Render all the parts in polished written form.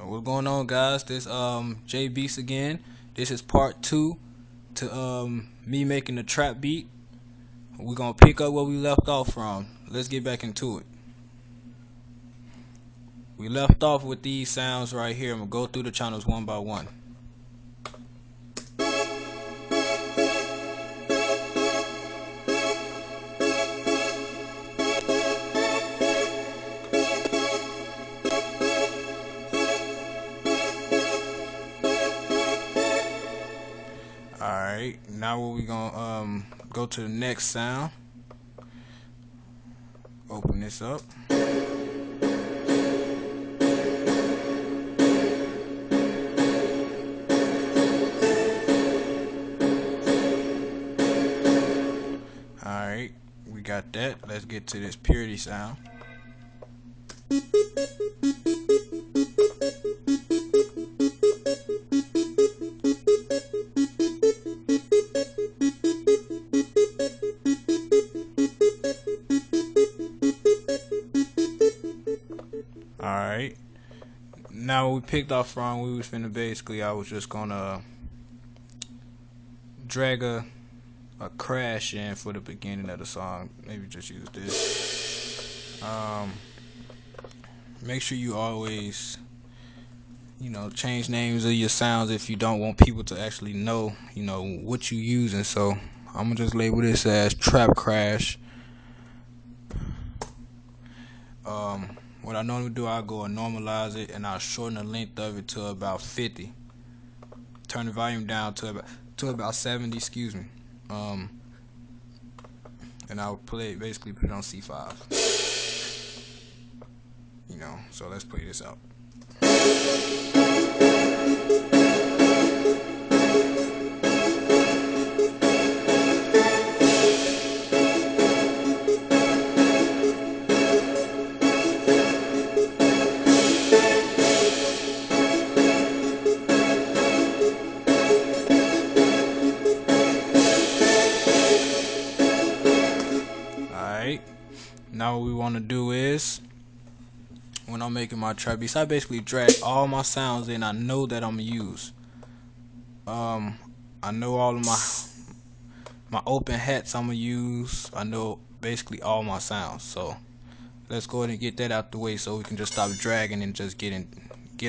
What's going on, guys? This J Beast again. This is part 2 to me making the trap beat. We're gonna pick up where we left off from. Let's get back into it. We left off with these sounds right here. I'm gonna go through the channels one by one. Alright, now we gonna go to the next sound. Open this up. Alright, we got that. Let's get to this purity sound. Alright, now we picked off from, we was finna basically, I was just gonna drag a crash in for the beginning of the song. Maybe just use this. Make sure you always, change names of your sounds if you don't want people to actually know, what you using. So I'm gonna just label this as trap crash. What I normally do, I go and normalize it, and I'll shorten the length of it to about 50. Turn the volume down to about 70. Excuse me. And I'll basically put it on C5. So let's play this out. Alright, now what we want to do is, when I'm making my trap beats, I basically drag all my sounds in I know that I'm gonna use. I know all of my open hats I'm gonna use. I know basically all my sounds. So let's go ahead and get that out the way so we can just stop dragging and just get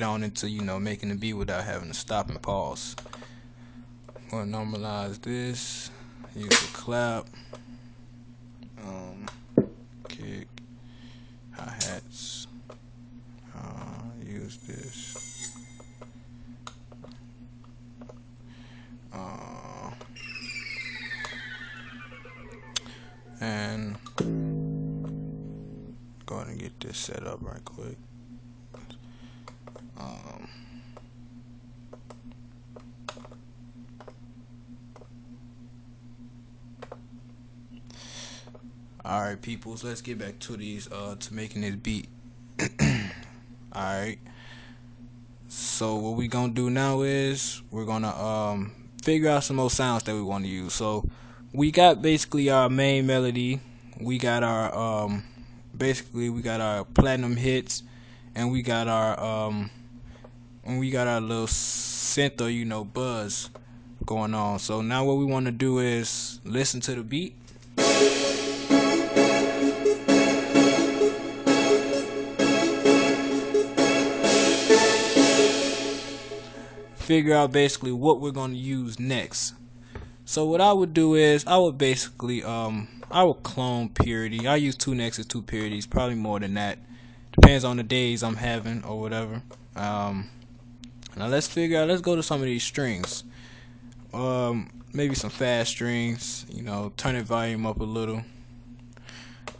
on into making the beat without having to stop and pause. I'm gonna normalize this. Use the clap. Kick, hi-hats. Use this. And go ahead and get this set up right quick. Alright, peoples, let's get back to these to making this beat. Alright, so what we gonna do now is we're gonna figure out some more sounds that we want to use. So we got basically our main melody, we got our basically we got our platinum hits, and we got our little synth or buzz going on. So now what we want to do is listen to the beat. Figure out basically what we're going to use next. So what I would do is I would basically I would clone purity. I use 2 nexus, 2 purities, probably more than that. Depends on the days I'm having or whatever. Now let's go to some of these strings. Maybe some fast strings, turn the volume up a little.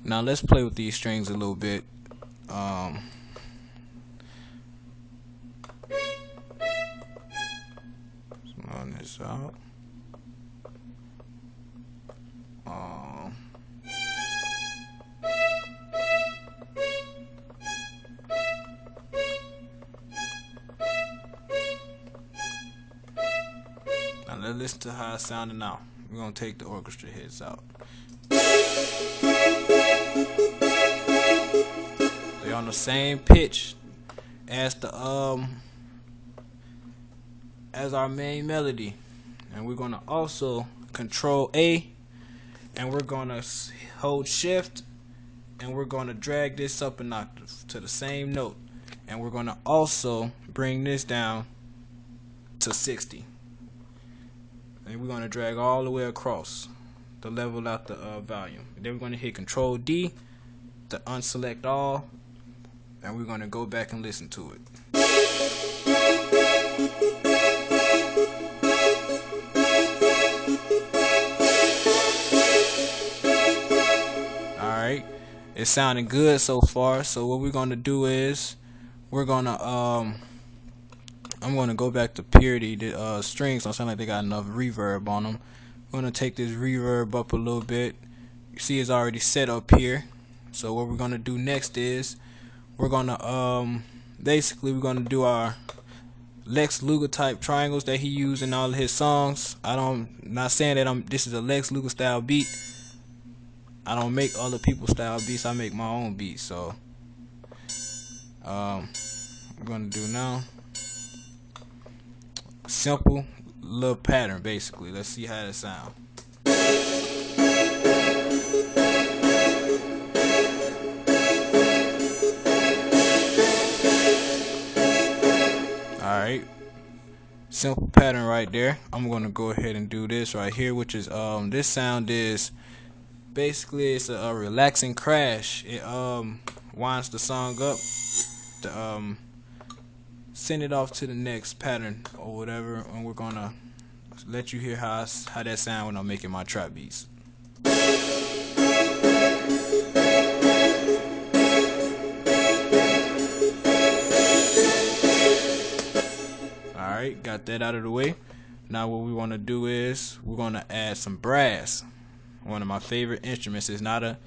Now let's play with these strings a little bit. On this out. Now let's listen to how it's sounding now. We're gonna take the orchestra hits out. They're on the same pitch. as the as our main melody, and we're gonna also control A, and we're gonna hold shift, and we're gonna drag this up an octave to the same note, and we're gonna also bring this down to 60, and we're gonna drag all the way across to level out the volume. And then we're gonna hit Control D to unselect all, and we're gonna go back and listen to it. Alright, it's sounding good so far. So what we're gonna do is we're gonna I'm gonna go back to purity. The strings don't sound like they got enough reverb on them. We're gonna take this reverb up a little bit. You see it's already set up here. So what we're gonna do next is we're gonna basically we're gonna do our Lex Luger type triangles that he used in all of his songs. Not saying that this is a Lex Luger style beat. I don't make other people's style beats. I make my own beats. So we're gonna do now simple little pattern basically. Let's see how that sounds. Alright, simple pattern right there. I'm gonna go ahead and do this right here, which is this sound is basically it's a relaxing crash. It winds the song up to send it off to the next pattern or whatever, and we're gonna let you hear how that sound when I'm making my trap beats. Alright, got that out of the way. Now what we want to do is we're gonna add some brass. One of my favorite instruments. It's not in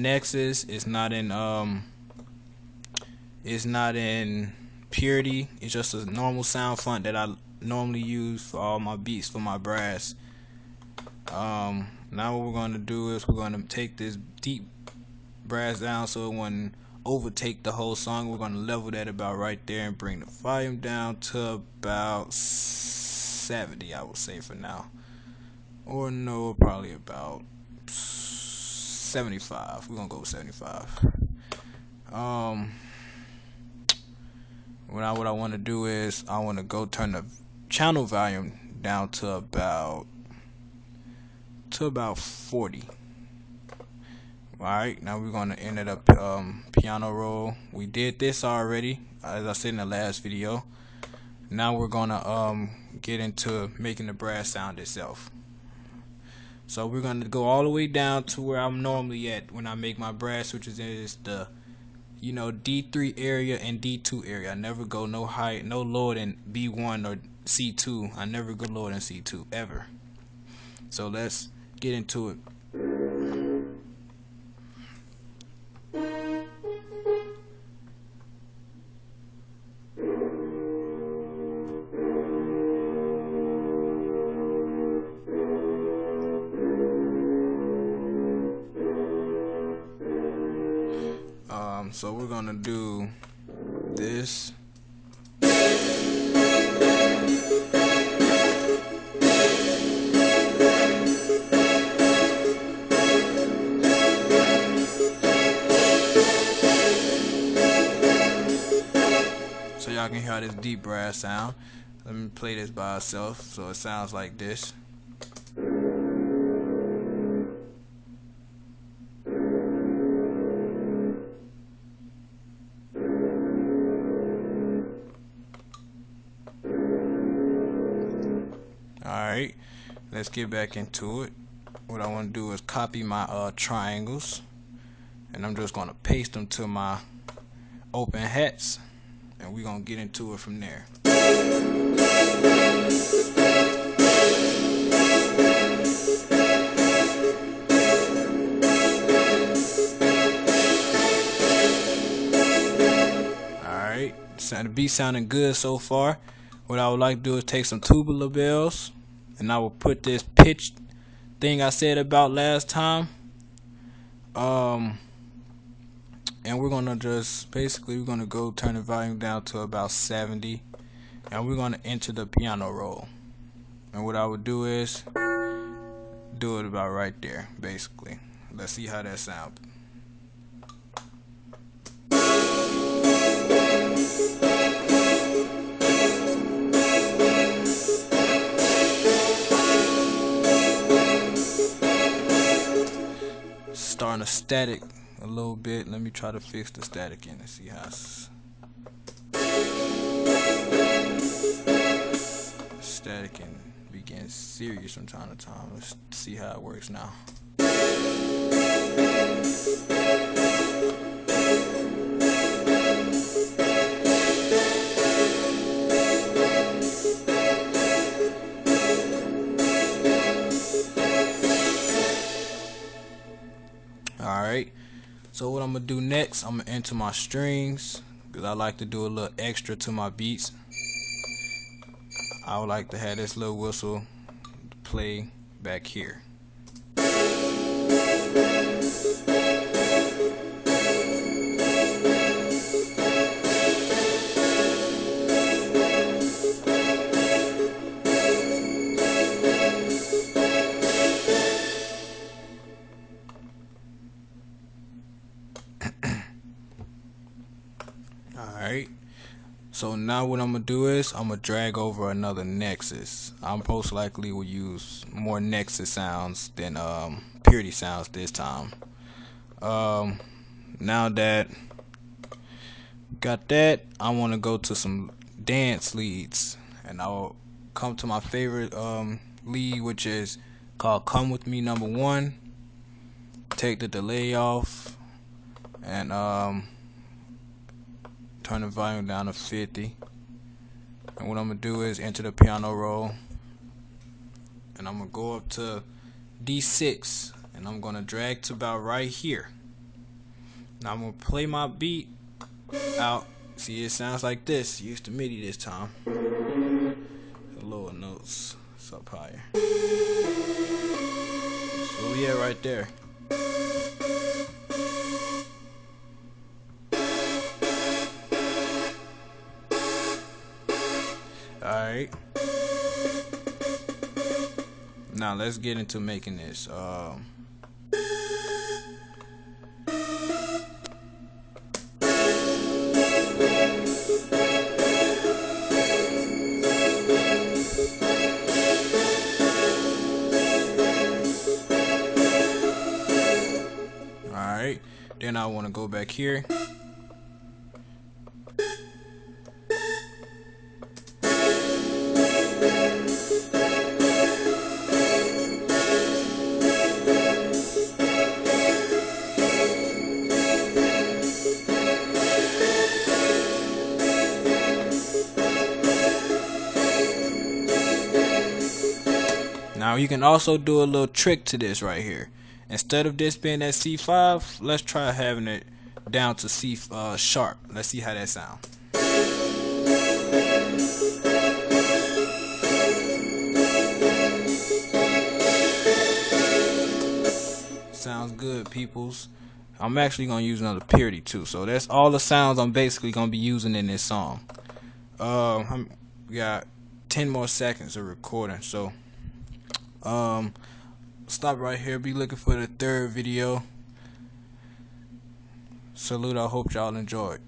Nexus, it's not in Purity. It's just a normal sound font that I normally use for all my beats for my brass. Now what we're gonna do is we're gonna take this deep brass down so it wouldn't overtake the whole song. We're gonna level that about right there and bring the volume down to about 70, I would say for now. Or no, probably about 75. We're gonna go with 75. What I want to do is I want to go turn the channel volume down to about 40. Alright, now we're gonna end up piano roll. We did this already, as I said in the last video. Now we're gonna get into making the brass sound itself. So we're gonna go all the way down to where I'm normally at when I make my brass, which is the D3 area and D2 area. I never go no lower than B1 or C2. I never go lower than C2 ever. So let's get into it. So we're gonna do this. So y'all can hear this deep brass sound. Let me play this by itself so it sounds like this. Alright, let's get back into it. What I want to do is copy my triangles, and I'm just going to paste them to my open hats, and we're going to get into it from there. Alright, the beat sounding good so far. What I would like to do is take some tubular bells, and I will put this pitch thing I said about last time and we're gonna just basically we're gonna go turn the volume down to about 70, and we're gonna enter the piano roll. And what I would do is do it about right there, basically. Let's see how that sounds. Starting to static a little bit. Let me try to fix the static in and see how static can be getting serious from time to time. Let's see how it works now. Alright, so what I'm gonna do next, I'm gonna enter my strings, because I like to do a little extra to my beats. I would like to have this little whistle play back here. Alright, so now what I'm gonna do is I'm gonna drag over another Nexus. I most likely will use more Nexus sounds than Purity sounds this time. Now that got that, I want to go to some dance leads, and I'll come to my favorite lead, which is called "Come With Me" #1. Take the delay off, and turn the volume down to 50. And what I'm gonna do is enter the piano roll, and I'm gonna go up to D6, and I'm gonna drag to about right here. Now I'm gonna play my beat out. See, it sounds like this. Use the MIDI this time. The lower notes, it's up higher. So yeah, right there. Alright. Now let's get into making this. Alright. Then I want to go back here. Now you can also do a little trick to this right here. Instead of this being at C5, let's try having it down to C sharp. Let's see how that sounds. Sounds good, peoples. I'm actually gonna use another Purity too, so that's all the sounds I'm basically gonna be using in this song. We got 10 more seconds of recording, so stop right here. Be looking for the third video. Salute. I hope y'all enjoyed.